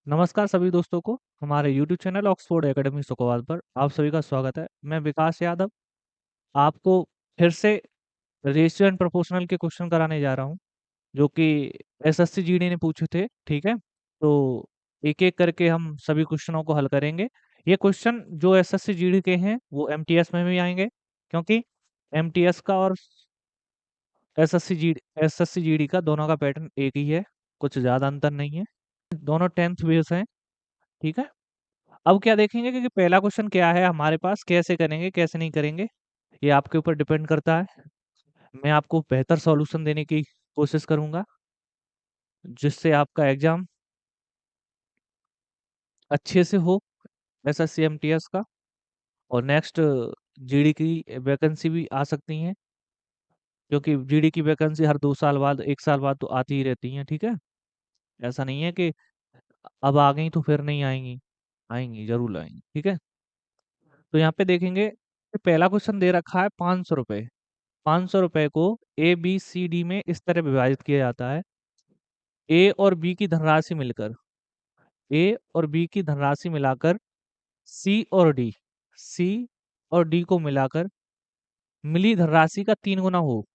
नमस्कार सभी दोस्तों को हमारे YouTube channel Oxford academy Sukhwal पर आप सभी का स्वागत है। मैं विकास यादव आपको फिर से रेशियो एंड प्रोपोर्शनल के क्वेश्चन कराने जा रहा हूं जो कि एसएससी जीडी ने पूछे थे। ठीक है, तो एक एक करके हम सभी क्वेश्चनों को हल करेंगे। ये क्वेश्चन जो एसएससी जीडी के हैं वो एमटीएस में भी आएंगे, क्योंकि एमटीएस का और एसएससी जीडी का दोनों का पैटर्न एक ही है, कुछ ज्यादा अंतर नहीं है। दोनों 10th बेस हैं। ठीक है, अब क्या देखेंगे कि पहला क्वेश्चन क्या है हमारे पास, कैसे करेंगे कैसे नहीं करेंगे ये आपके ऊपर डिपेंड करता है। मैं आपको बेहतर सॉल्यूशन देने की कोशिश करूंगा जिससे आपका एग्जाम अच्छे से हो, एसएससी एमटीएस का। और नेक्स्ट जीडी की वैकेंसी भी आ सकती है, क्योंकि जीडी की वैकेंसी हर 2 साल बाद 1 साल बाद तो आती ही रहती है। ठीक है, ऐसा नहीं है कि अब आ गई तो फिर नहीं आएंगी, आएंगी जरूर आएंगी। ठीक है, तो यहाँ पे देखेंगे कि पहला क्वेश्चन दे रखा है 500 रुपये। 500 रुपये को ABCD में इस तरह विभाजित किया जाता है। ए और बी की धनराशि मिलकर, ए और बी की धनराशि मिलाकर सी और डी को मिलाकर मिली धनराशि का 3 गुना हो।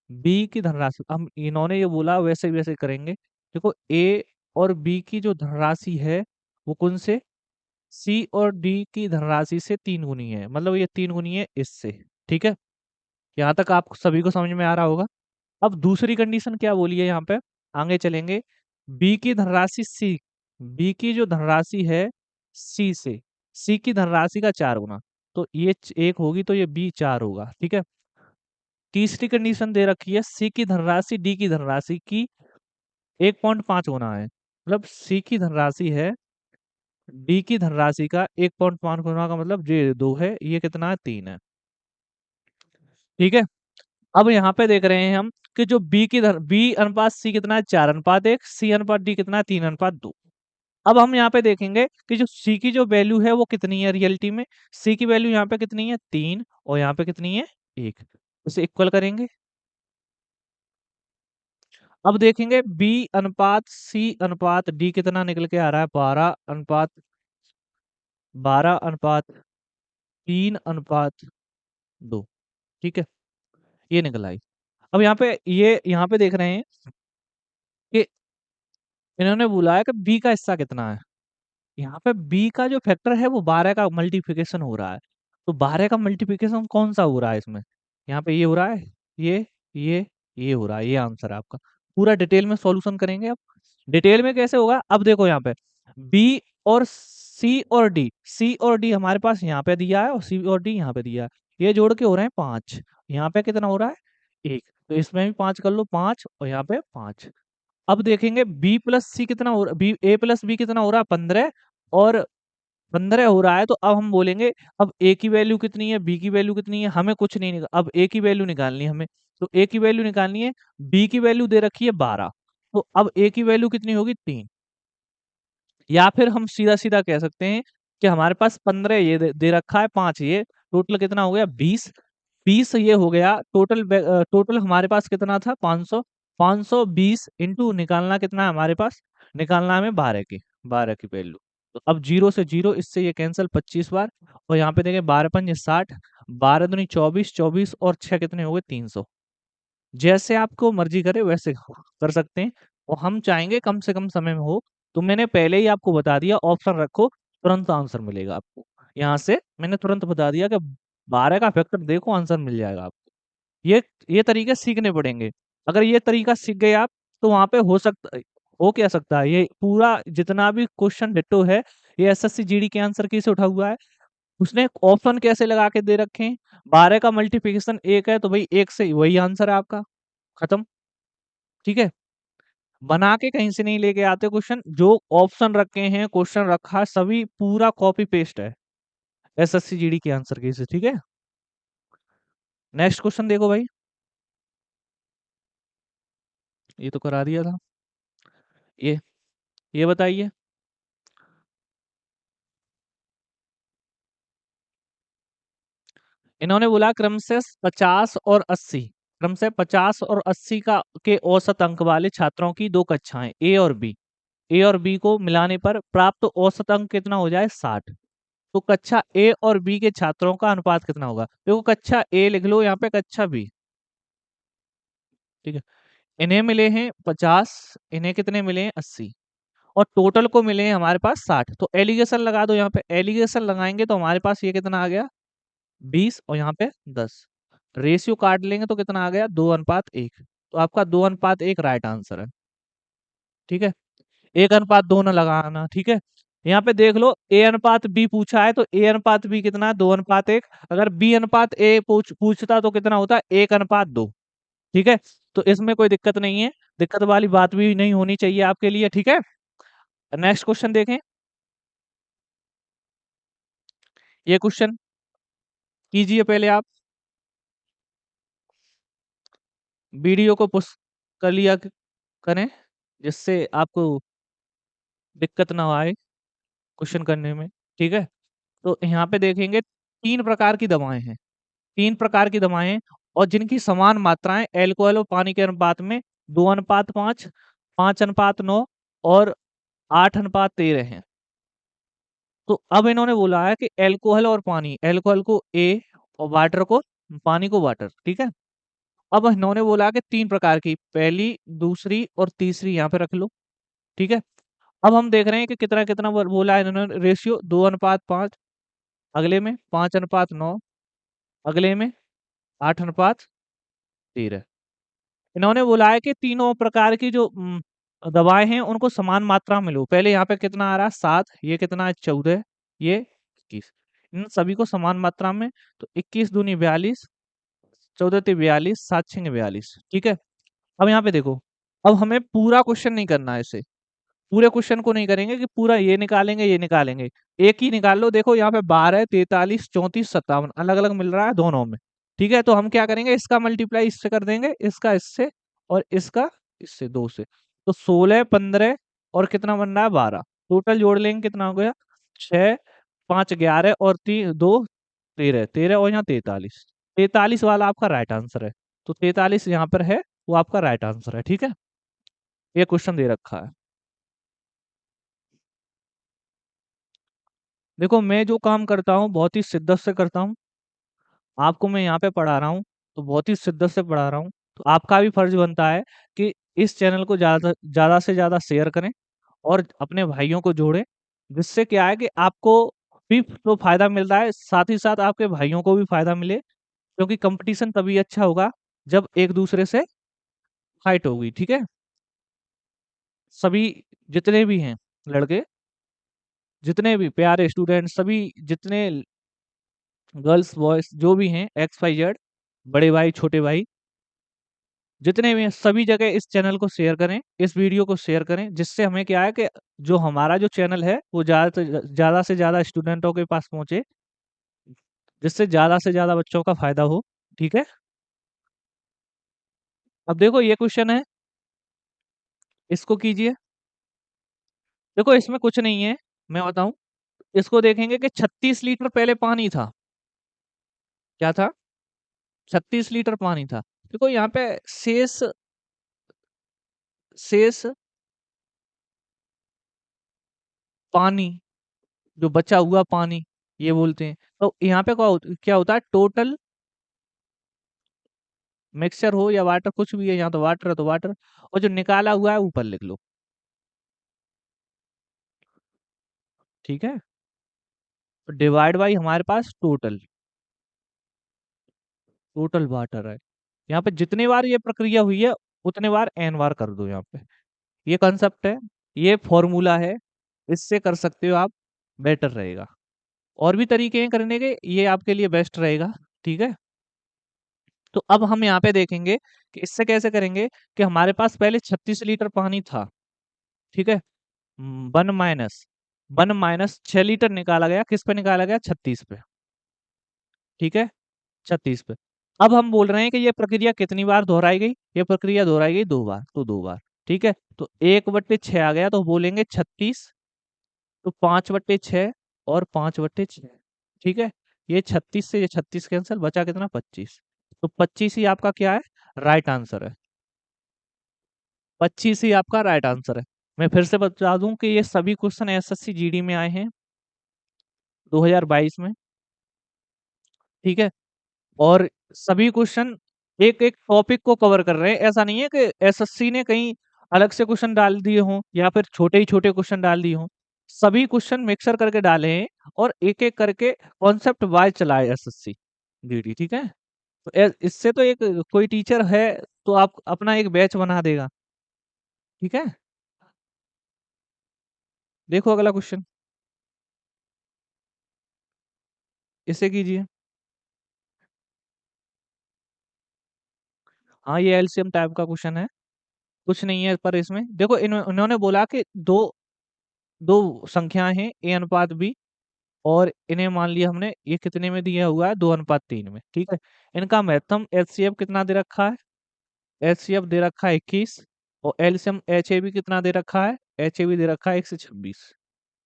बी की धनराशि, हम इन्होंने ये बोला वैसे वैसे करेंगे। देखो, ए और बी की जो धनराशि है वो कौन से, सी और डी की धनराशि से 3 गुनी है, मतलब ये 3 गुनी है इससे। ठीक है, यहाँ तक आप सभी को समझ में आ रहा होगा। अब दूसरी कंडीशन क्या बोली है यहाँ पे, आगे चलेंगे। बी की धनराशि सी, बी की जो धनराशि है सी से, सी की धनराशि का 4 गुना, तो ये एक होगी तो ये बी 4 होगा। ठीक है, तीसरी कंडीशन दे रखी है सी की धनराशि डी की धनराशि की 1.5 गुना है, मतलब सी की धनराशि है डी की धनराशि का 1.5 गुना का मतलब ये 2 है, ये कितना है 3 है। ठीक है, अब यहाँ पे देख रहे हैं हम कि जो बी अनुपात सी कितना है, 4:1, सी अनुपात डी कितना है, 3:2। अब हम यहाँ पे देखेंगे कि जो सी की जो वैल्यू है वो कितनी है रियलिटी में। सी की वैल्यू यहाँ पे कितनी है 3, और यहाँ पे कितनी है 1, इसे इक्वल करेंगे। अब देखेंगे बी अनुपात सी अनुपात डी कितना निकल के आ रहा है, 12:3:2। ठीक है, ये निकल आई। अब यहाँ पे देख रहे हैं कि इन्होंने बोला है कि बी का हिस्सा कितना है। यहाँ पे बी का जो फैक्टर है वो 12 का मल्टीप्लिकेशन हो रहा है। तो 12 का मल्टीप्लिकेशन कौन सा हो रहा है इसमें, यहाँ पे ये हो रहा है, ये ये ये हो रहा है, ये आंसर है आपका। पूरा डिटेल में सॉल्यूशन करेंगे। अब डिटेल में कैसे होगा, अब देखो यहाँ पे बी और सी और डी हमारे पास यहाँ पे दिया है और सी और डी यहाँ पे दिया है, ये जोड़ के हो रहे हैं 5। यहाँ पे कितना हो रहा है 1, तो इसमें भी 5 कर लो, 5 और यहाँ पे 5। अब देखेंगे बी प्लस सी कितना हो रहा, बी ए प्लस बी कितना हो रहा है 15, और 15 हो रहा है। तो अब हम बोलेंगे अब ए की वैल्यू कितनी है बी की वैल्यू कितनी है, हमें कुछ नहीं निकाल, अब ए की वैल्यू निकालनी है हमें। तो ए की वैल्यू निकालनी है, बी की वैल्यू दे रखी है 12, तो अब ए की वैल्यू कितनी होगी 3। या फिर हम सीधा सीधा कह सकते हैं कि हमारे पास 15 ये दे रखा है, 5 ये, टोटल कितना हो गया 20। 20 ये हो गया टोटल। टोटल हमारे पास कितना था 500, 520 इंटू निकालना कितना है हमारे पास, निकालना हमें 12 की, 12 की वैल्यू। तो अब 0 से 0, इससे ये कैंसिल 25 बार, और यहाँ पे देखें 12 पंजे 60, 12 दूनी 24, 24 और 6 कितने हो गए 300। जैसे आपको मर्जी करे वैसे कर सकते हैं, और हम चाहेंगे कम से कम समय में हो। तो मैंने पहले ही आपको बता दिया, ऑप्शन रखो तुरंत आंसर मिलेगा आपको। यहाँ से मैंने तुरंत बता दिया कि 12 का फैक्टर देखो, आंसर मिल जाएगा आपको। ये तरीके सीखने पड़ेंगे। अगर ये तरीका सीख गए आप, तो वहां पे हो क्या सकता है, ये पूरा जितना भी क्वेश्चन डिट्टो है ये एसएससी जीडी के आंसर की से उठा हुआ है। उसने ऑप्शन कैसे लगा के दे रखे हैं, 12 का मल्टीप्लिकेशन 1 है तो भाई 1 से वही आंसर है आपका, खत्म। ठीक है, बना के कहीं से नहीं लेके आते क्वेश्चन, जो ऑप्शन रखे हैं क्वेश्चन रखा है सभी पूरा कॉपी पेस्ट है एसएससी जीडी के आंसर की से। ठीक है, नेक्स्ट क्वेश्चन देखो भाई, ये तो करा दिया था। ये ये बताइए, इन्होंने बोला क्रमशः 50 और 80, क्रमशः 50 और 80 का के औसत अंक वाले छात्रों की दो कक्षाएं ए और बी, ए और बी को मिलाने पर प्राप्त औसत अंक कितना हो जाए 60। तो कक्षा ए और बी के छात्रों का अनुपात कितना होगा? देखो कक्षा ए लिख लो यहाँ पे, कक्षा बी, ठीक है। इन्हें मिले हैं 50, इन्हें कितने मिले हैं 80, और टोटल को मिले हैं हमारे पास 60। तो एलिगेशन लगा दो यहाँ पे, एलिगेशन लगाएंगे तो हमारे पास ये कितना आ गया 20 और यहाँ पे 10। रेशियो काट लेंगे तो कितना आ गया 2:1। तो आपका 2:1 राइट आंसर है, ठीक है। 1:2 न लगाना, ठीक है। यहाँ पे देख लो ए अनुपात बी पूछा है, तो ए अनुपात बी कितना है 2:1। अगर बी अनुपात ए पूछता तो कितना होता है 1:2, ठीक है। तो इसमें कोई दिक्कत नहीं है, दिक्कत वाली बात भी नहीं होनी चाहिए आपके लिए, ठीक है। नेक्स्ट क्वेश्चन देखें। ये क्वेश्चन कीजिए पहले आप, वीडियो को पुश कर लिया करें, जिससे आपको दिक्कत ना आए क्वेश्चन करने में, ठीक है। तो यहाँ पे देखेंगे 3 प्रकार की दवाएं हैं, 3 प्रकार की दवाएं हैं, और जिनकी समान मात्राएं एल्कोहल और पानी के अनुपात में 2:5, 5:9 और 8:13 है। तो अब इन्होंने बोला है कि एल्कोहल और पानी, एल्कोहल को ए और वाटर को, पानी को वाटर, ठीक है। अब इन्होंने बोला कि 3 प्रकार की, पहली, दूसरी और तीसरी यहाँ पे रख लो, ठीक है। अब हम देख रहे हैं कि कितना कितना बोला है इन्होंने रेशियो, 2:5, अगले में 5:9, अगले में 8:13। इन्होंने बोला है कि तीनों प्रकार की जो दवाएं हैं उनको समान मात्रा में लो। पहले यहाँ पे कितना आ रहा है 7, ये कितना है 14, ये 21, इन सभी को समान मात्रा में। तो 21 दूनी 42, 14 ते 42, 7 छंगे 42, ठीक है। अब यहाँ पे देखो, अब हमें पूरा क्वेश्चन नहीं करना है इसे, पूरे क्वेश्चन को नहीं करेंगे कि पूरा ये निकालेंगे ये निकालेंगे, एक ही निकाल लो। देखो यहाँ पे 12, 43, 34, 57 अलग अलग मिल रहा है दोनों में, ठीक है। तो हम क्या करेंगे, इसका मल्टीप्लाई इससे कर देंगे, इसका इससे, और इसका इससे, 2 से। तो 16, 15 और कितना बन रहा है 12, टोटल जोड़ लेंगे कितना हो गया 6, 5 11 और 3 2 13, 13 और यहाँ 43, 43 वाला आपका राइट आंसर है। तो 43 यहाँ पर है, वो आपका राइट आंसर है, ठीक है। ये क्वेश्चन दे रखा है। देखो मैं जो काम करता हूँ बहुत ही शिद्दत से करता हूँ, आपको मैं यहाँ पे पढ़ा रहा हूँ तो बहुत ही शिद्दत से पढ़ा रहा हूँ। तो आपका भी फर्ज बनता है कि इस चैनल को ज़्यादा से ज़्यादा शेयर करें और अपने भाइयों को जोड़ें, जिससे क्या है कि आपको भी तो फायदा मिल रहा है, साथ ही साथ आपके भाइयों को भी फायदा मिले, क्योंकि कंपटीशन तभी अच्छा होगा जब एक दूसरे से फाइट होगी, ठीक है। सभी जितने भी हैं लड़के, जितने भी प्यारे स्टूडेंट, सभी जितने गर्ल्स बॉयज जो भी हैं, एक्स वाई जेड, बड़े भाई छोटे भाई जितने भी हैं, सभी जगह इस चैनल को शेयर करें, इस वीडियो को शेयर करें, जिससे हमें क्या है कि जो हमारा जो चैनल है वो ज़्यादा से ज़्यादा स्टूडेंटों के पास पहुंचे, जिससे ज़्यादा से ज़्यादा बच्चों का फायदा हो, ठीक है। अब देखो ये क्वेश्चन है, इसको कीजिए। देखो इसमें कुछ नहीं है, मैं बताऊं, इसको देखेंगे कि 36 लीटर पहले पानी था, क्या था 36 लीटर पानी था। देखो यहाँ पे शेष शेष पानी, जो बचा हुआ पानी ये बोलते हैं। तो यहाँ पे क्या होता है, टोटल मिक्सचर हो या वाटर, कुछ भी है, यहाँ तो वाटर है तो वाटर, और जो निकाला हुआ है ऊपर लिख लो, ठीक है। तो डिवाइड बाई हमारे पास टोटल, टोटल वाटर है। यहाँ पे जितने बार ये प्रक्रिया हुई है उतने बार एन बार कर दो यहाँ पे। ये कंसेप्ट है, ये फॉर्मूला है, इससे कर सकते हो आप, बेटर रहेगा। और भी तरीके हैं करने के, ये आपके लिए बेस्ट रहेगा, ठीक है। तो अब हम यहाँ पे देखेंगे कि इससे कैसे करेंगे, कि हमारे पास पहले 36 लीटर पानी था, ठीक है। 1 माइनस 6 लीटर निकाला गया, किस पे निकाला गया 36 पे, ठीक है, 36 पे। अब हम बोल रहे हैं कि ये प्रक्रिया कितनी बार दोहराई गई, ये प्रक्रिया दोहराई गई 2 बार, तो 2 बार, ठीक है। तो 1/6 आ गया, तो बोलेंगे 36, तो 5/6 और 5/6, ठीक है। ये 36 से ये 36 कैंसिल, बचा कितना 25, तो 25 ही आपका क्या है राइट आंसर है, 25 ही आपका राइट आंसर है। मैं फिर से बता दूं कि ये सभी क्वेश्चन एसएससी जीडी में आए हैं 2022 में। ठीक है। और सभी क्वेश्चन एक एक टॉपिक को कवर कर रहे हैं। ऐसा नहीं है कि एसएससी ने कहीं अलग से क्वेश्चन डाल दिए हों या फिर छोटे ही छोटे क्वेश्चन डाल दिए हों। सभी क्वेश्चन मिक्सर करके डाले हैं और एक एक करके कॉन्सेप्ट वाइज चलाए एसएससी जीडी। ठीक है। तो इससे तो एक कोई टीचर है तो आप अपना एक बैच बना देगा। ठीक है। देखो अगला क्वेश्चन, इसे कीजिए। हाँ, ये एलसीएम टाइप का क्वेश्चन है। कुछ नहीं है पर इसमें देखो, इन्होंने बोला कि दो दो संख्याएं हैं ए अनुपात बी, और इन्हें मान लिया हमने ये कितने में दिया हुआ है 2:3 में। ठीक है। इनका महत्तम एचसीएफ कितना दे रखा है? एचसीएफ दे रखा है 21। और एलसीएम एचए भी कितना दे रखा है? एचए भी दे रखा है 126।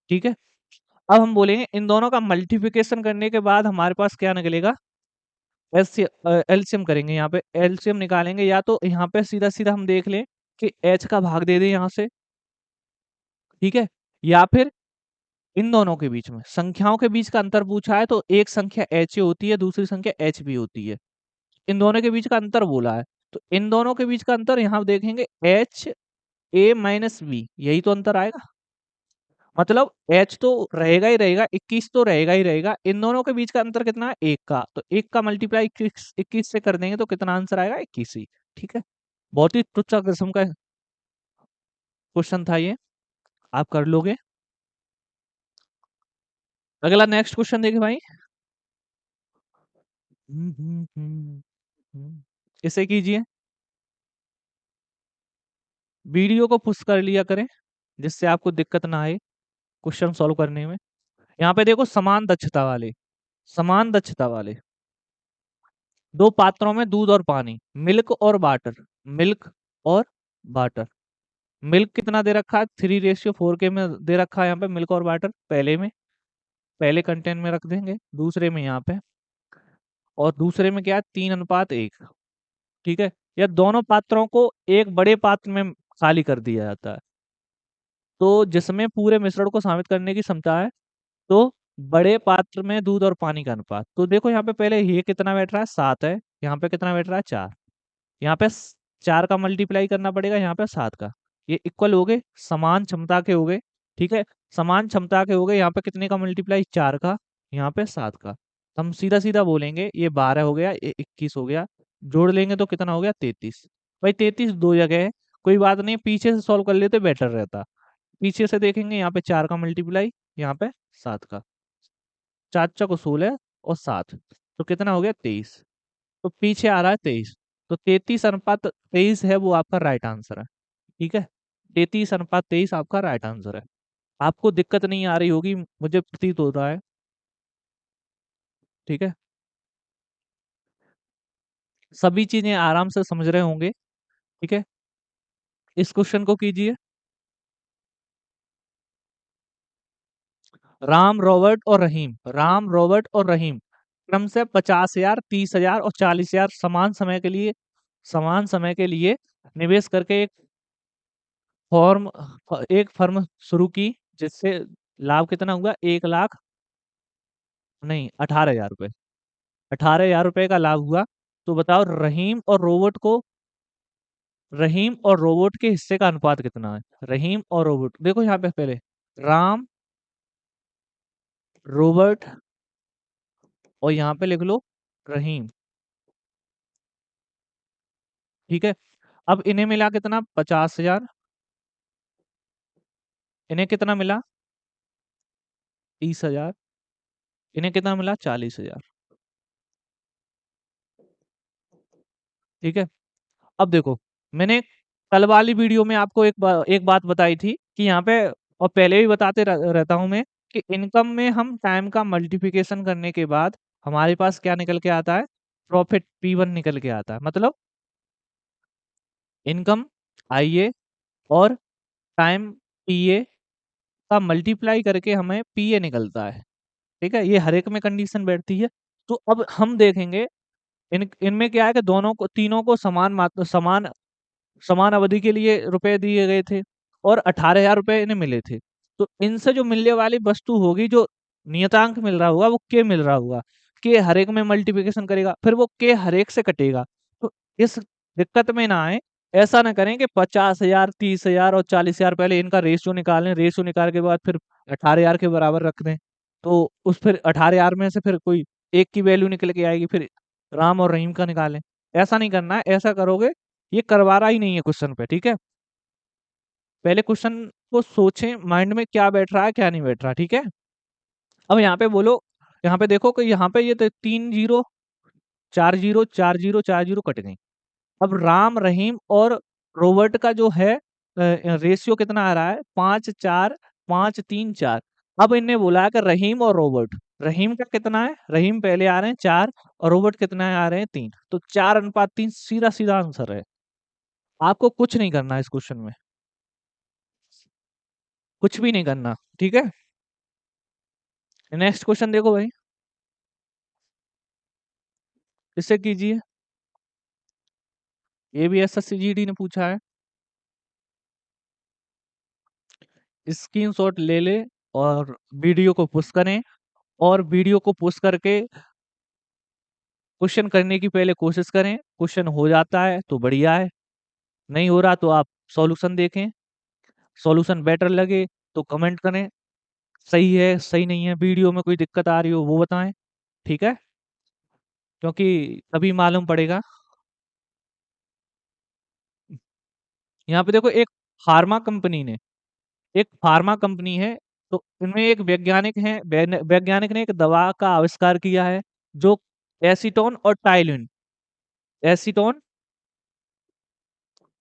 ठीक है। अब हम बोलेंगे इन दोनों का मल्टीप्लिकेशन करने के बाद हमारे पास क्या निकलेगा? एलसीएम करेंगे, यहाँ पे एलसीएम निकालेंगे। या तो यहाँ पे सीधा सीधा हम देख लें कि एच का भाग दे दें यहाँ से। ठीक है। या फिर इन दोनों के बीच में संख्याओं के बीच का अंतर पूछा है तो एक संख्या एच ए होती है, दूसरी संख्या एच बी होती है। इन दोनों के बीच का अंतर बोला है, तो इन दोनों के बीच का अंतर यहाँ देखेंगे एच ए माइनस बी, यही तो अंतर आएगा। मतलब एच तो रहेगा ही रहेगा, 21 तो रहेगा ही रहेगा। इन दोनों के बीच का अंतर कितना है? एक का। तो एक का मल्टीप्लाई 21 से कर देंगे तो कितना आंसर आएगा? 21 ही। ठीक है। बहुत ही तुच्छ किस्म का क्वेश्चन था ये, आप कर लोगे। अगला नेक्स्ट क्वेश्चन देखिए भाई। हम्म, हम्म, हम्म, इसे कीजिए। वीडियो को पुश कर लिया करें जिससे आपको दिक्कत ना आए क्वेश्चन सॉल्व करने में। यहाँ पे देखो, समान दक्षता वाले दो पात्रों में दूध और पानी, मिल्क और वाटर। मिल्क कितना दे रखा है? 3:4 के में दे रखा है यहाँ पे मिल्क और वाटर। पहले कंटेंट में रख देंगे, दूसरे में यहाँ पे, और दूसरे में क्या है? 3:1। ठीक है। या दोनों पात्रों को एक बड़े पात्र में खाली कर दिया जाता है, तो जिसमें पूरे मिश्रण को शामिल करने की क्षमता है। तो बड़े पात्र में दूध और पानी का अनुपात, तो देखो यहाँ पे पहले ये कितना बैठ रहा है? 7 है। यहाँ पे कितना बैठ रहा है? 4। यहाँ पे 4 का मल्टीप्लाई करना पड़ेगा यहाँ पे 7 का। ये इक्वल हो गए, समान क्षमता के हो गए। ठीक है। समान क्षमता के हो गए। यहाँ पे कितने का मल्टीप्लाई? 4 का। यहाँ पे 7 का। तो हम सीधा सीधा बोलेंगे ये 12 हो गया, ये 21 हो गया। जोड़ लेंगे तो कितना हो गया? 33। भाई 33 दो जगह है, कोई बात नहीं, पीछे से सॉल्व कर लेते बेटर रहता। पीछे से देखेंगे, यहाँ पे 4 का मल्टीप्लाई, यहाँ पे 7 का। 4 × 16 और 7, तो कितना हो गया? 23। तो पीछे आ रहा है 23। तो 33:23 है, वो आपका राइट आंसर है। ठीक है। 33:23 आपका राइट आंसर है। आपको दिक्कत नहीं आ रही होगी, मुझे प्रतीत हो रहा है। ठीक है। सभी चीजें आराम से समझ रहे होंगे। ठीक है। इस क्वेश्चन को कीजिए। राम रॉबर्ट और रहीम क्रम से 50,000, 30,000 और 40,000 समान समय के लिए निवेश करके फॉर्म एक फर्म शुरू की, जिससे लाभ कितना हुआ? 1 लाख, नहीं, 18,000 रुपए। 18,000 रुपए का लाभ हुआ। तो बताओ रहीम और रोबोट के हिस्से का अनुपात कितना है? रहीम और रोबोट, देखो यहाँ पे पहले राम, रोबोट, और यहाँ पे लिख लो रहीम। ठीक है। अब इन्हें मिला कितना? 50,000। इन्हें कितना मिला? 30,000। इन्हें कितना मिला? 40,000। ठीक है। अब देखो, मैंने कल वाली वीडियो में आपको एक बात बताई थी कि यहाँ पे, और पहले भी बताते रहता हूं मैं, कि इनकम में हम टाइम का मल्टीप्लिकेशन करने के बाद हमारे पास क्या निकल के आता है? प्रॉफिट P1 निकल के आता है। मतलब इनकम IA और टाइम PA का मल्टीप्लाई करके हमें PA निकलता है। ठीक है। ये हर एक में कंडीशन बैठती है। तो अब हम देखेंगे इनमें क्या है कि दोनों को, तीनों को समान अवधि के लिए रुपए दिए गए थे, और 18,000 रुपए इन्हें मिले थे। तो इनसे जो मिलने वाली वस्तु होगी, जो नियतांक मिल रहा होगा, वो के मिल रहा होगा। के हर एक में मल्टीप्लिकेशन करेगा, फिर वो के हर एक से कटेगा। तो इस दिक्कत में ना आए। ऐसा ना करें कि 50,000, 30,000 और 40,000 पहले इनका रेशियो निकालें, रेशियो निकाल के बाद फिर 18,000 के बराबर रख दें। तो उस फिर 18,000 में से फिर कोई एक की वैल्यू निकल के आएगी, फिर राम और रहीम का निकालें। ऐसा नहीं करना है। ऐसा करोगे, ये करवा ही नहीं है क्वेश्चन पे, ठीक है। पहले क्वेश्चन को सोचें, माइंड में क्या बैठ रहा है, क्या नहीं बैठ रहा, ठीक है। अब यहाँ पे बोलो, यहाँ पे देखो कि यहाँ पे ये तो 3 zero, 4 zero, 4 zero, 4 zero cut गई। अब राम, रहीम और रोबर्ट का जो है रेशियो कितना आ रहा है, 5 4, 5 3 4। अब इनने बोला है कि रहीम और रोबर्ट, रहीम का कितना है, रहीम पहले आ रहे हैं 4 और रोबर्ट कितना है, आ रहे हैं 3। तो 4:3 सीधा सीधा आंसर है। आपको कुछ नहीं करना है इस क्वेश्चन में, कुछ भी नहीं करना, ठीक है। नेक्स्ट क्वेश्चन देखो भाई, इससे कीजिए। ये भी एसएससी जीडी ने पूछा है। स्क्रीनशॉट ले ले और वीडियो को पुश करें, और वीडियो को पुश करके क्वेश्चन करने की पहले कोशिश करें। क्वेश्चन हो जाता है तो बढ़िया है, नहीं हो रहा तो आप सॉल्यूशन देखें। सॉल्यूशन बेटर लगे तो कमेंट करें, सही है सही नहीं है, वीडियो में कोई दिक्कत आ रही हो वो बताएं, ठीक है। क्योंकि तभी मालूम पड़ेगा। यहाँ पे देखो, एक फार्मा कंपनी ने, एक फार्मा कंपनी है, तो इनमें एक वैज्ञानिक है, वैज्ञानिक ने एक दवा का आविष्कार किया है, जो एसीटोन और टाइलिन, एसीटोन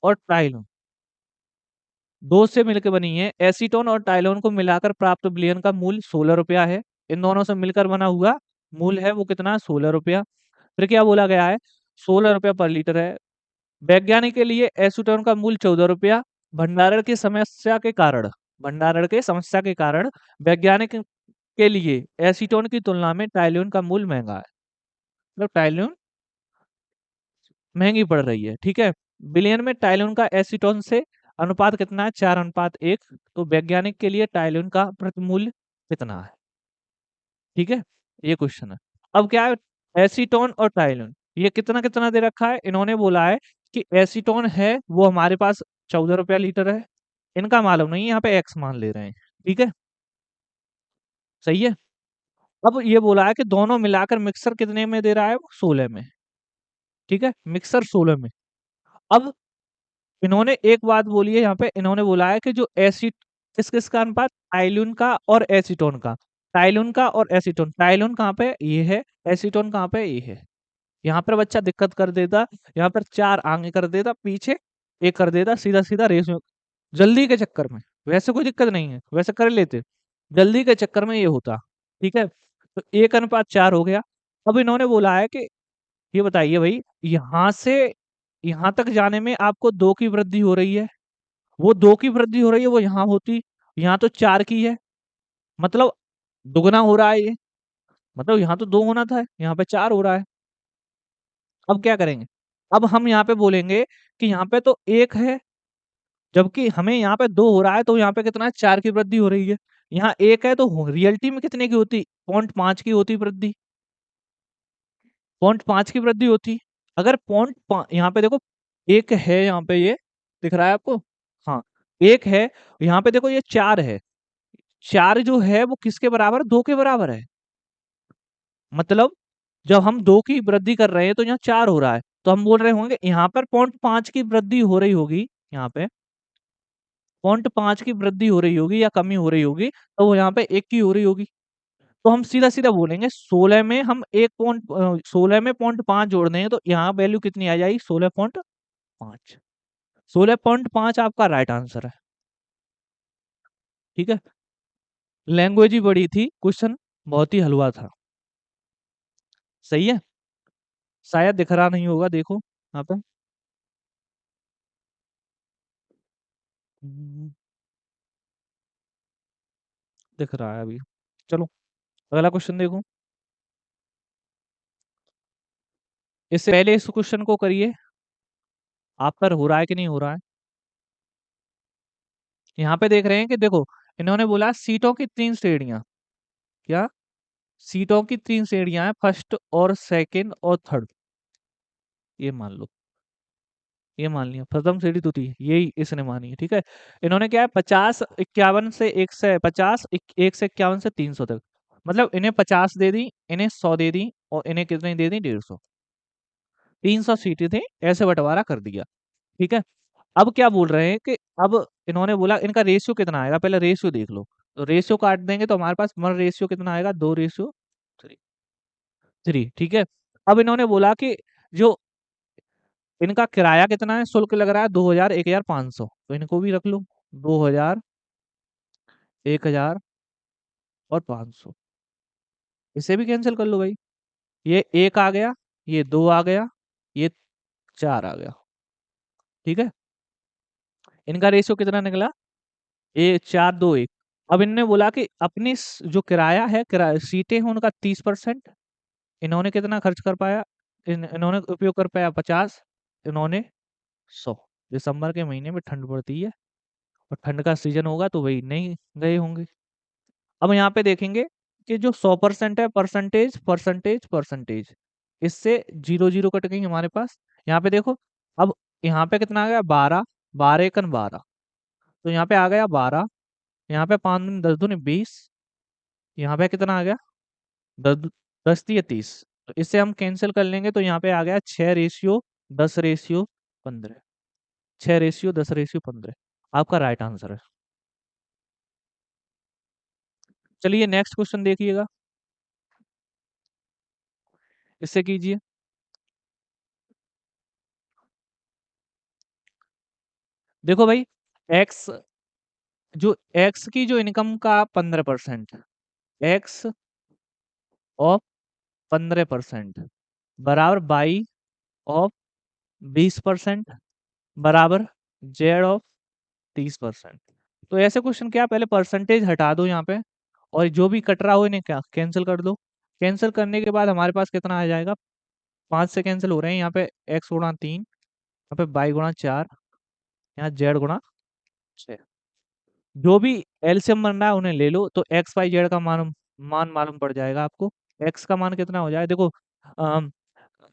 और टाइलिन दो से मिलकर बनी है। एसीटोन और टाइलोन को मिलाकर प्राप्त विलयन का मूल्य 16 रुपया है। इन दोनों से मिलकर बना हुआ मूल्य है वो कितना, 16 रुपया। फिर क्या बोला गया है, 16 रुपया पर लीटर है। वैज्ञानिक के लिए एसीटोन का मूल्य 14 रुपया। भंडारण की समस्या के कारण, भंडारण के समस्या के कारण वैज्ञानिक के लिए एसीटोन की तुलना में टाइलोन का मूल्य महंगा है। मतलब टाइलोन महंगी पड़ रही है, ठीक है। विलयन में टाइलोन का एसीटोन से अनुपात कितना है, 4:1। तो वैज्ञानिक के लिए टाइलोन का प्रतिमूल्य कितना है, ठीक है। ये क्वेश्चन है। अब क्या है, एसीटोन और टाइलोन ये कितना कितना दे रखा है, इन्होंने बोला है कि एसीटोन है वो हमारे पास 14 रुपया लीटर है। इनका मालूम नहीं, यहाँ पे एक्स मान ले रहे हैं, ठीक है, सही है। अब ये बोला है कि दोनों मिलाकर मिक्सर कितने में दे रहा है, वो 16 में, ठीक है, मिक्सर 16 में। अब इन्होंने एक बात बोली है, यहाँ पे इन्होंने बोला है कि जो एसिड, किस किस का अनुपात, टाइलून का और एसीटोन का, टाइलून का और एसीटोन। टाइलून कहाँ पे, ये है, एसीटोन कहाँ पे, ये है। यहाँ पर बच्चा दिक्कत कर देता, यहाँ पर 4 आगे कर देता, पीछे एक कर देता, सीधा सीधा रेस में, जल्दी के चक्कर में। वैसे कोई दिक्कत नहीं है, वैसे कर लेते, जल्दी के चक्कर में ये होता, ठीक है। तो 1:4 हो गया। अब इन्होंने बोला है कि ये बताइए भाई, यहाँ से यहाँ तक जाने में आपको 2 की वृद्धि हो रही है, वो 2 की वृद्धि हो रही है, वो यहाँ होती, यहाँ तो 4 की है, मतलब दुगना हो रहा है ये। मतलब यहाँ तो 2 होना था, यहाँ पे 4 हो रहा है। अब क्या करेंगे, अब हम यहाँ पे बोलेंगे कि यहाँ पे तो 1 है, जबकि हमें यहाँ पे 2 हो रहा है, तो यहाँ पे कितना है, 4 की वृद्धि हो रही है। यहाँ 1 है तो रियलिटी में कितने की होती, 0.5 की होती वृद्धि, 0.5 की वृद्धि होती। अगर 0.5 यहाँ पे देखो, 1 है, यहाँ पे ये दिख रहा है आपको, हाँ 1 है, यहाँ पे देखो ये 4 है, 4 जो है वो किसके बराबर, 2 के बराबर है। मतलब जब हम 2 की वृद्धि कर रहे हैं तो यहाँ 4 हो रहा है, तो हम बोल रहे होंगे यहाँ पर 0.5 की वृद्धि हो रही होगी, यहाँ पे 0.5 की वृद्धि हो रही होगी या कमी हो रही होगी, तो वो यहाँ पे 1 की हो रही होगी। तो हम सीधा सीधा बोलेंगे 16 में हम 16 में 0.5 जोड़ दें तो यहाँ वैल्यू कितनी आ जाएगी, 16.5। 16.5 आपका राइट आंसर है, ठीक है। लैंग्वेज ही बड़ी थी, क्वेश्चन बहुत ही हलवा था, सही है। शायद दिख रहा नहीं होगा, देखो यहाँ पे। हम्म, दिख रहा है अभी। चलो अगला क्वेश्चन देखो, इससे पहले इस क्वेश्चन को करिए, आप पर हो रहा है कि नहीं हो रहा है। यहाँ पे देख रहे हैं कि देखो, इन्होंने बोला सीटों की 3 श्रेणियाँ, क्या? सीटों की 3 श्रेणियाँ हैं, फर्स्ट और सेकंड और थर्ड, ये मान लो, ये मान लिया। प्रथम श्रेणी तो थी, यही इसने मानी है, ठीक है? इन्होंने क्या है 50 51 से 150 1 से 51 से 300 तक, मतलब इन्हें 50 दे दी, इन्हें 100 दे दी और इन्हें कितनी दे दी 150, 300 सीटें थी, ऐसे बंटवारा कर दिया, ठीक है? अब क्या बोल रहे हैं कि अब इन्होंने बोला इनका रेशियो कितना आएगा, पहले रेशियो देख लो। तो रेशियो काट देंगे तो हमारे पास वन रेशियो कितना आएगा, 2:3, 3, ठीक है? अब इन्होंने बोला कि जो इनका किराया कितना है, शुल्क लग रहा है 2000 1500, तो इनको भी रख लो, 2000 1000 और 500, इसे भी कैंसिल कर लो भाई। ये एक आ गया, ये दो आ गया, ये चार आ गया, ठीक है? इनका रेशियो कितना निकला, ये 4:2:1। अब इन्होंने बोला कि अपनी जो किराया है, किराया सीटें हैं उनका 30%, इन्होंने कितना खर्च कर पाया, इन्होंने उपयोग कर पाया 50, इन्होंने 100। दिसंबर के महीने में ठंड पड़ती है और ठंड का सीजन होगा तो वही नहीं गए होंगे। अब यहाँ पे देखेंगे कि जो 100% है, परसेंटेज परसेंटेज परसेंटेज, इससे जीरो जीरो कट गई हमारे पास। यहाँ पे देखो, अब यहाँ पे कितना आ गया 12, 12 एकन 12, तो यहाँ पे आ गया 12, यहाँ पे 5 दूनी 10 दूनी 20, यहाँ पे कितना आ गया 10, 10 × 30, तो इससे हम कैंसिल कर लेंगे तो यहाँ पे आ गया 6:10:15, 6:10:15 आपका राइट आंसर है। चलिए नेक्स्ट क्वेश्चन देखिएगा, इससे कीजिए। देखो भाई, एक्स एक्स की जो इनकम का 15%, एक्स ऑफ 15% बराबर बाई ऑफ 20% बराबर जेड ऑफ 30%। तो ऐसे क्वेश्चन क्या, पहले परसेंटेज हटा दो यहाँ पे, और जो भी कट रहा हो इन्हें क्या कैंसिल कर दो। कैंसिल करने के बाद हमारे पास कितना आ जाएगा, 5 से कैंसिल हो रहे हैं, यहाँ पे x गुणा 3, यहाँ पे y गुणा 4, यहाँ z गुणा 6। जो भी एलसीएम बन रहा है उन्हें ले लो, तो एक्स वाई जेड का मान मान मालूम पड़ जाएगा आपको। एक्स का मान कितना हो जाए, देखो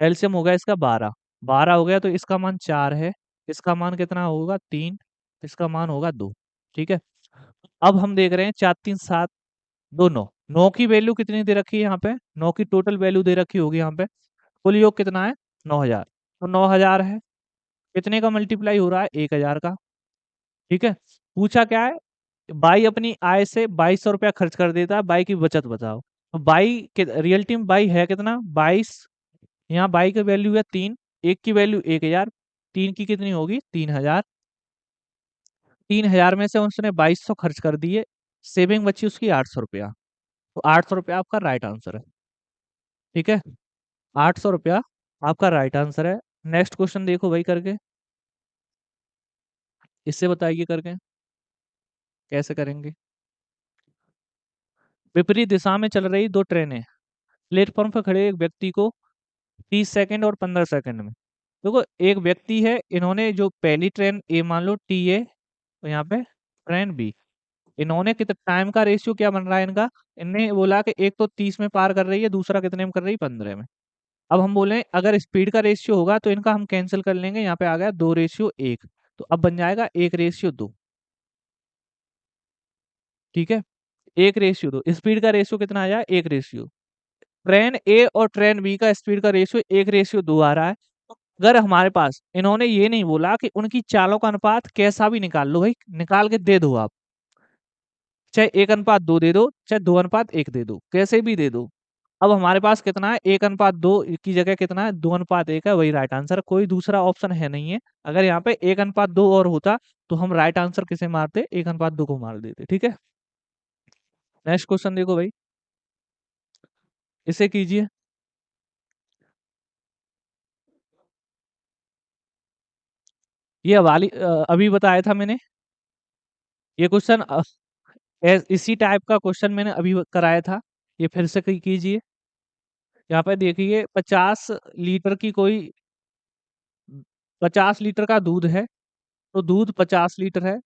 एलसीएम हो गया इसका 12, 12 हो गया तो इसका मान 4 है, इसका मान कितना होगा 3, इसका मान होगा 2, ठीक है? अब हम देख रहे हैं 4 3 7 2 9, 9 की वैल्यू कितनी दे रखी है यहाँ पे, 9 की टोटल वैल्यू दे रखी होगी यहाँ पे, कुल योग कितना है 9000, तो 9000 है, कितने का मल्टीप्लाई हो रहा है 1000 का, ठीक है? पूछा क्या है, बाई अपनी आय से 2200 रुपया खर्च कर देता है, बाई की बचत बताओ। तो बाई के रियलिटी में बाई है कितना 22, यहाँ बाई की वैल्यू है 3, एक की वैल्यू 1000, 3 की कितनी होगी 3000, 3000 में से उसने 2200 खर्च कर दिए, सेविंग बची उसकी 800 रुपया, तो 800 रुपया आपका राइट आंसर है, ठीक है? 800 रुपया आपका राइट आंसर है। नेक्स्ट क्वेश्चन देखो भाई करके, इससे बताइए करके कैसे करेंगे। विपरीत दिशा में चल रही दो ट्रेनें, प्लेटफॉर्म पर खड़े एक व्यक्ति को 30 सेकंड और 15 सेकंड में, देखो एक व्यक्ति है, इन्होंने जो पहली ट्रेन ए मान लो टी ए, तो यहाँ पे ट्रेन बी, इन्होंने कितना टाइम का रेशियो क्या बन रहा है इनका, इनने बोला कि एक तो 30 में पार कर रही है, दूसरा कितने में कर रही है 15 में। अब हम बोले अगर स्पीड का रेशियो होगा तो इनका हम कैंसिल कर लेंगे, यहाँ पे आ गया 2:1, तो अब बन जाएगा 1:2, ठीक है? 1:2, स्पीड का रेशियो कितना आ जाए 1:2, ट्रेन ए और ट्रेन बी का स्पीड का रेशियो 1:2 आ रहा है। अगर हमारे पास इन्होंने ये नहीं बोला कि उनकी चालों का अनुपात कैसा भी निकाल लो भाई, निकाल के दे दो आप, चाहे 1:2 दे दो, चाहे 2:1 दे दो, कैसे भी दे दो। अब हमारे पास कितना है 1:2 की जगह कितना है 2:1 है, वही राइट आंसर, कोई दूसरा ऑप्शन है नहीं है। अगर यहाँ पे 1:2 और होता तो हम राइट आंसर किसे मारते, 1:2 को मार देते, ठीक है? नेक्स्ट क्वेश्चन देखो भाई, इसे कीजिए। ये वाली अभी बताया था मैंने, ये क्वेश्चन इसी टाइप का क्वेश्चन मैंने अभी कराया था, ये फिर से कीजिए। यहाँ पे देखिए 50 लीटर की कोई 50 लीटर का दूध है, तो दूध 50 लीटर है,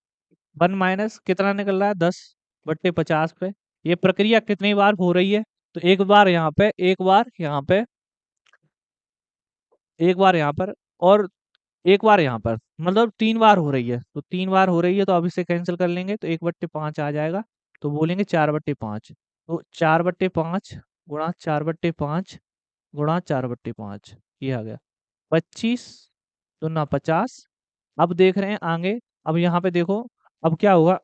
वन माइनस कितना निकल रहा है, 10/50 पे। ये प्रक्रिया कितनी बार हो रही है, तो एक बार यहाँ पे, एक बार यहाँ पे, एक बार यहाँ पर, और एक बार यहाँ पर, मतलब 3 बार हो रही है। तो 3 बार हो रही है, तो अब इसे कैंसिल कर लेंगे तो 1/5 आ जाएगा। तो बोलेंगे 4/5। तो 4/5 गुणा 4/5 गुणा 4/5, ये आ गया 25 दूना 50। अब देख रहे हैं आगे। अब यहाँ पे देखो, अब क्या होगा,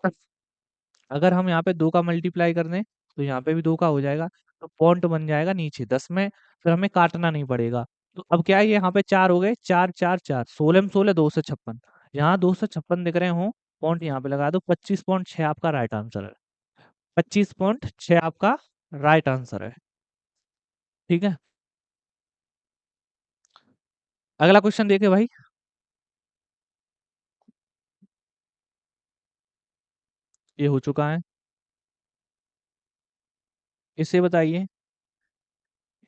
अगर हम यहाँ पे 2 का मल्टीप्लाई कर दें तो यहाँ पे भी 2 का हो जाएगा। तो पॉइंट बन जाएगा नीचे 10 में, फिर हमें काटना नहीं पड़ेगा। तो अब क्या है, ये यहाँ पे 4 हो गए, 4 4 4, 16 में 16, 256। यहाँ 256 दिख रहे हो, पॉइंट यहाँ पे लगा दो। 25.6 आपका राइट आंसर है। 25.6 आपका राइट आंसर है। ठीक है, अगला क्वेश्चन देखे भाई। ये हो चुका है, इसे बताइए।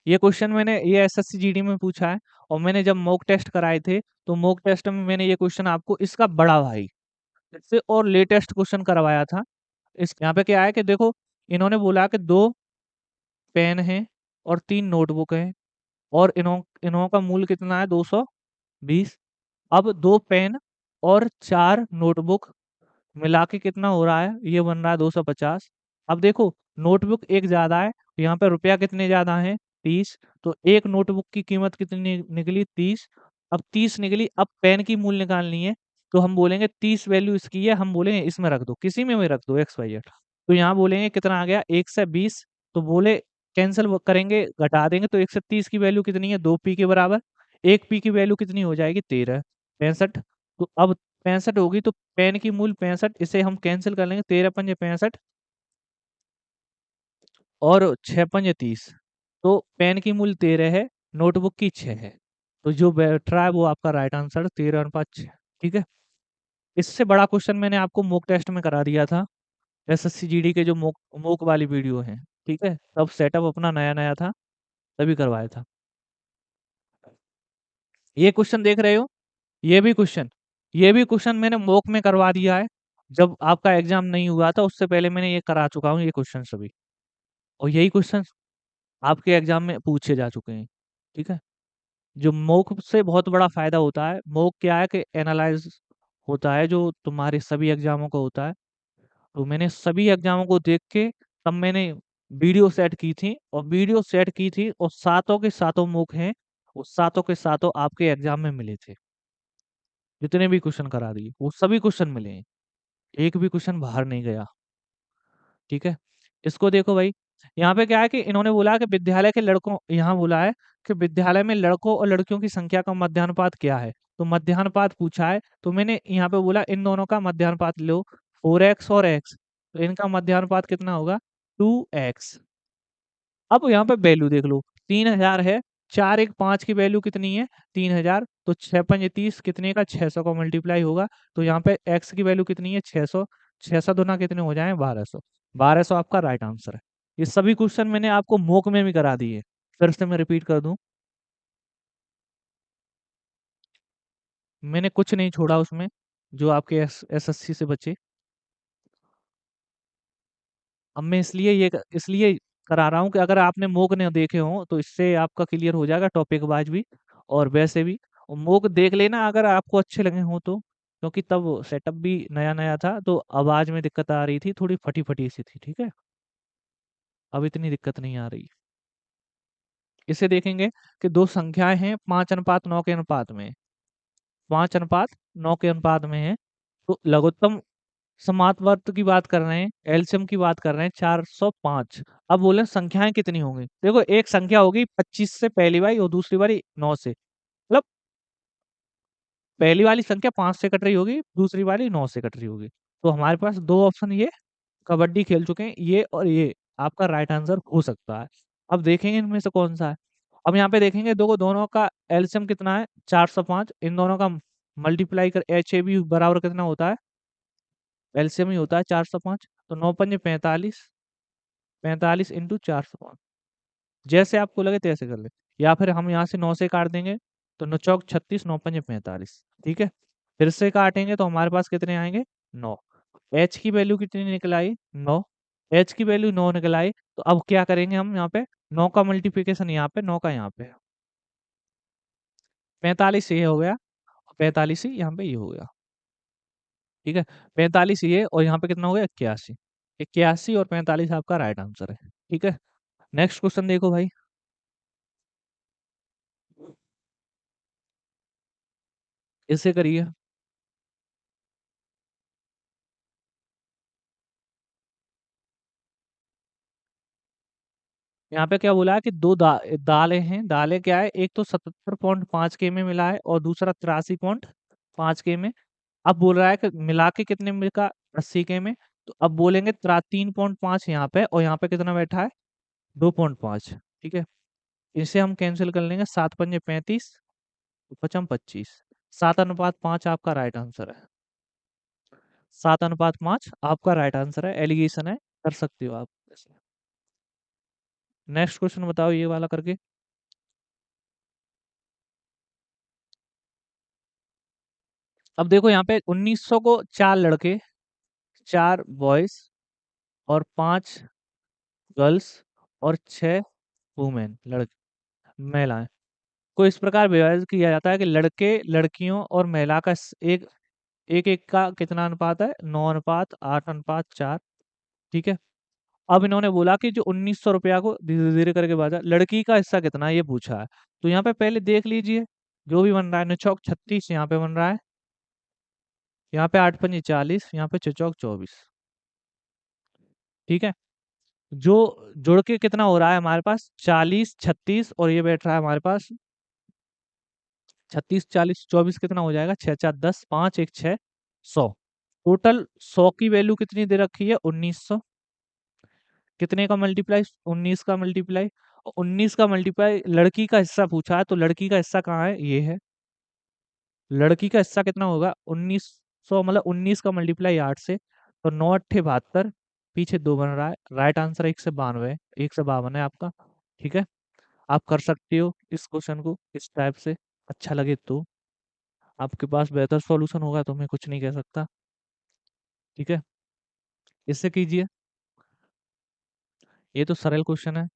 ये क्वेश्चन मैंने, ये एसएससी जीडी में पूछा है, और मैंने जब मॉक टेस्ट कराए थे, तो मॉक टेस्ट में मैंने ये क्वेश्चन आपको इसका बड़ा भाई इससे और लेटेस्ट क्वेश्चन करवाया था। इस यहाँ पे क्या है कि देखो, इन्होंने बोला कि 2 पेन हैं और 3 नोटबुक हैं, और इन्हों इन्हों का मूल कितना है, 220। अब 2 पेन और 4 नोटबुक मिला के कितना हो रहा है, ये बन रहा है 250। अब देखो, नोटबुक एक ज्यादा है, तो यहाँ पे रुपया कितने ज्यादा है, 30। तो एक नोटबुक की कीमत कितनी निकली, 30। अब 30 निकली, अब पेन की मूल्य निकालनी है। तो हम बोलेंगे 30 वैल्यू इसकी है, हम बोलेंगे इसमें रख दो, किसी में भी रख दो, एक्स वाई जेड। तो यहाँ बोलेंगे कितना आ गया, 1 से 20। तो बोले कैंसिल करेंगे, घटा देंगे, तो 1 से 30 की वैल्यू कितनी है, 2 पी के बराबर। 1 पी की वैल्यू कितनी हो जाएगी, 13, 65। तो अब 65 होगी, तो पेन की मूल 65, इसे हम कैंसिल कर लेंगे, 13 पंजे 65, और 6 पंजे 30। तो पेन की मूल 13 है, नोटबुक की 6 है। तो जो बैठ रहा है वो आपका राइट आंसर, 13 और 5 6। ठीक है, इससे बड़ा क्वेश्चन मैंने आपको मॉक टेस्ट में करा दिया था, एसएससी जीडी के जो मॉक मॉक वाली वीडियो है। ठीक है, तब सेटअप अपना नया नया था, तभी करवाया था। ये क्वेश्चन देख रहे हो, ये भी क्वेश्चन, ये भी क्वेश्चन मैंने मॉक में करवा दिया है। जब आपका एग्जाम नहीं हुआ था उससे पहले मैंने ये करा चुका हूँ, ये क्वेश्चन सभी। और यही क्वेश्चन आपके एग्जाम में पूछे जा चुके हैं। ठीक है, जो मॉक से बहुत बड़ा फायदा होता है, मॉक क्या है कि एनालाइज होता है, जो तुम्हारे सभी एग्जामों को होता है। तो मैंने सभी एग्जामों को देख के तब मैंने वीडियो सेट की थी, और वीडियो सेट की थी, और सातों के सातों मॉक हैं, उस सातों के सातों आपके एग्जाम में मिले थे। जितने भी क्वेश्चन करा दिए वो सभी क्वेश्चन मिले हैं, एक भी क्वेश्चन बाहर नहीं गया। ठीक है, इसको देखो भाई। यहाँ पे क्या है कि इन्होंने बोला कि विद्यालय के लड़कों, यहाँ बोला है कि विद्यालय में लड़कों और लड़कियों की संख्या का मध्यानुपात क्या है। तो मध्यानुपात पूछा है, तो मैंने यहाँ पे बोला इन दोनों का मध्यानुपात लो, 4x और x। तो इनका मध्यानुपात कितना होगा, 2x। अब यहाँ पे वैल्यू देख लो, 3000 है, 4 1 5 की वैल्यू कितनी है, 3000। तो 6 पंजे 30 कितने का, 600 का मल्टीप्लाई होगा। तो यहाँ पे x की वैल्यू कितनी है, 600। 600 दूना कितने हो जाए, 1200। 1200 आपका राइट आंसर है। ये सभी क्वेश्चन मैंने आपको मॉक में भी करा दिए, फिर से मैं रिपीट कर दूं, मैंने कुछ नहीं छोड़ा उसमें, जो आपके एसएससी से बचे। अब मैं इसलिए करा रहा हूँ कि अगर आपने मोक ने देखे हो तो इससे आपका क्लियर हो जाएगा टॉपिक वाइज भी, और वैसे भी। और मोक देख लेना अगर आपको अच्छे लगे हो तो, क्योंकि तब सेटअप भी नया नया था, तो आवाज में दिक्कत आ रही थी, थोड़ी फटी फटी सी थी। ठीक है, अब इतनी दिक्कत नहीं आ रही। इसे देखेंगे कि दो संख्याएं हैं 5 अनुपात 9 के अनुपात में, 5 अनुपात 9 के अनुपात में है। तो लघुत्तम समांतवर्त की बात कर रहे हैं, एलसीएम की बात कर रहे हैं, 405। अब बोले संख्याएं कितनी होंगी, देखो एक संख्या होगी 25 से पहली वाली, और दूसरी वाली 9 से, मतलब पहली वाली संख्या 5 से कट रही होगी, दूसरी वाली 9 से कट रही होगी। तो हमारे पास दो ऑप्शन, ये कबड्डी खेल चुके हैं, ये और ये आपका राइट आंसर हो सकता है। अब देखेंगे इनमें से कौन सा है। अब यहाँ पे देखेंगे दो दोनों का एलसीएम कितना है, 405। इन दोनों का मल्टीप्लाई कर एच ए बी बराबर कितना होता है, एलसीएम ही होता है 405। तो 9 पंजे 45, 45 × 405। जैसे आपको लगे तैसे कर ले, या फिर हम यहाँ से 9 से काट देंगे, तो 9 चौक 36, 9 पंजे 45। ठीक है, फिर से काटेंगे तो हमारे पास कितने आएंगे, 9। एच की वैल्यू कितनी निकल आई, 9। एच की वैल्यू 9 निकल आई, तो अब क्या करेंगे हम यहाँ पे, 9 का मल्टीप्लिकेशन यहाँ पे, 9 का यहाँ पे, 45 ये हो गया, 45 ही यहाँ पे ये हो गया। ठीक है, 45 ये और यहाँ पे कितना हो गया, 81। 81 और 45 आपका राइट आंसर है। ठीक है, नेक्स्ट क्वेश्चन देखो भाई। इसे करिए। यहाँ पे क्या बोला है कि दालें हैं। दालें क्या है, एक तो 77.5 के में मिला है और दूसरा 83.5 के में। अब बोल रहा है कि मिला के कितने में का, 80 के में। तो अब बोलेंगे 3.5 यहाँ पे और यहाँ पे कितना बैठा है, 2.5। ठीक है, इसे हम कैंसिल कर लेंगे, 7×5 = 35, 55 25। 7:5 आपका राइट आंसर है। 7:5 आपका राइट आंसर है, एलिगेशन है, कर सकते हो आप। नेक्स्ट क्वेश्चन बताओ ये वाला करके। अब देखो यहाँ पे 1900 को 4 लड़के, 4 बॉयज और 5 गर्ल्स और 6 वुमेन, लड़के महिलाएं को इस प्रकार विभाजित किया जाता है कि लड़के लड़कियों और महिला का एक एक एक का कितना अनुपात है, 9:8:4। ठीक है, अब इन्होंने बोला कि जो 1900 रुपया को धीरे धीरे करके बांटा, लड़की का हिस्सा कितना है ये पूछा है। तो यहाँ पे पहले देख लीजिए, जो भी बन रहा है, निचौक 36 यहाँ पे बन रहा है, यहाँ पे 8×5 = 40, यहाँ पे चौचौक 24। ठीक है, जो जुड़ के कितना हो रहा है हमारे पास, 40 36 और ये बैठ रहा है हमारे पास 36 40 24, कितना हो जाएगा, 6×4 = 10, 5 1 6 100। टोटल 100 की वैल्यू कितनी दे रखी है, 1900। कितने का मल्टीप्लाई, 19 का मल्टीप्लाई, 19 का मल्टीप्लाई लड़की का हिस्सा पूछा है, तो लड़की का हिस्सा कहाँ है, ये है। लड़की का हिस्सा कितना होगा, 1900, मतलब 19 का मल्टीप्लाई 8 से, तो 9 8 72, पीछे 2 बन रहा है, राइट आंसर 1 से 92, 1 से 52 है आपका। ठीक है, आप कर सकते हो इस क्वेश्चन को इस टाइप से, अच्छा लगे तो। आपके पास बेहतर सॉल्यूशन होगा तो मैं कुछ नहीं कह सकता। ठीक है, इससे कीजिए, ये तो सरल क्वेश्चन है।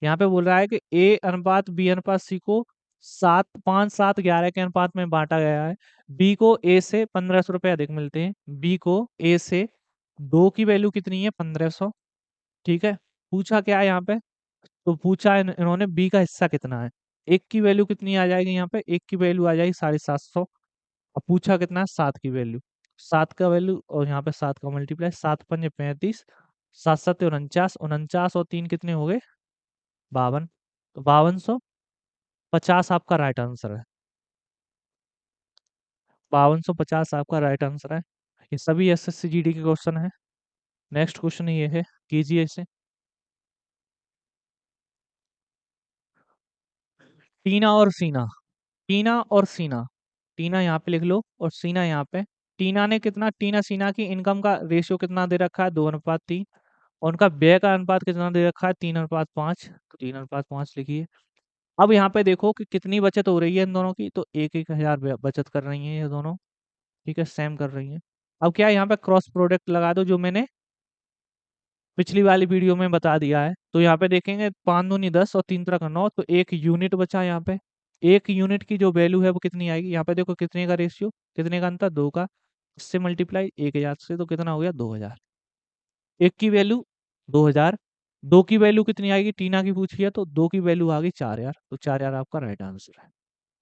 यहाँ पे बोल रहा है कि A/B/C को 7 5 7 11 के अनुपात में बांटा गया है। बी को ए से 1500 रुपये अधिक मिलते हैं। बी को ए से 2 की वैल्यू कितनी है, 1500। ठीक है, पूछा क्या है यहाँ पे, तो पूछा है इन्होंने बी का हिस्सा कितना है। एक की वैल्यू कितनी आ जाएगी, यहाँ पे एक की वैल्यू आ जाएगी 750। अब पूछा कितना है, 7 की वैल्यू, 7 का वैल्यू और यहाँ पे 7 का मल्टीप्लाई, 7×5 = 35, 7×7 = 49, 49 और 3 कितने हो गए, 52। तो 5250 आपका राइट आंसर है। 5250 आपका राइट आंसर है। ये सभी एसएससी जीडी के क्वेश्चन है। नेक्स्ट क्वेश्चन ये है, कीजिए इसे। टीना और सीना, टीना और सीना, टीना यहाँ पे लिख लो और सीना यहाँ पे। टीना ने कितना, टीना सीना की इनकम का रेशियो कितना दे रखा है, 2:3। और उनका व्यय का अनुपात कितना दे रखा है, 3:5। तो 3:5 लिखिए। अब यहाँ पे देखो कि कितनी बचत हो रही है इन दोनों की, तो 1 1 हज़ार बचत कर रही है ये दोनों। ठीक है, सेम कर रही है। अब क्या है, यहाँ पे क्रॉस प्रोडक्ट लगा दो, जो मैंने पिछली वाली वीडियो में बता दिया है। तो यहाँ पे देखेंगे 5 दूनी 10 और 3 का 9, तो 1 यूनिट बचा यहाँ पे। 1 यूनिट की जो वैल्यू है वो कितनी आएगी, यहाँ पे देखो कितने का रेशियो, कितने का अंतर, 2 का। इससे मल्टीप्लाई 1000 से, तो कितना हो गया, 2000। एक की वैल्यू 2000, 2 की वैल्यू कितनी आएगी, टीना की पूछी है, तो 2 की वैल्यू आ गई 4000, तो 4000 आपका राइट आंसर है।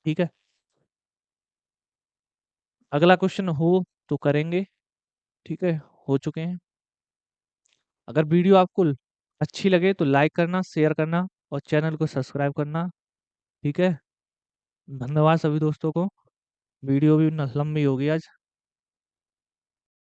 ठीक है, अगला क्वेश्चन हो तो करेंगे। ठीक है, हो चुके हैं। अगर वीडियो आपको अच्छी लगे तो लाइक करना, शेयर करना और चैनल को सब्सक्राइब करना। ठीक है, धन्यवाद सभी दोस्तों को। वीडियो भी लंबी होगी आज।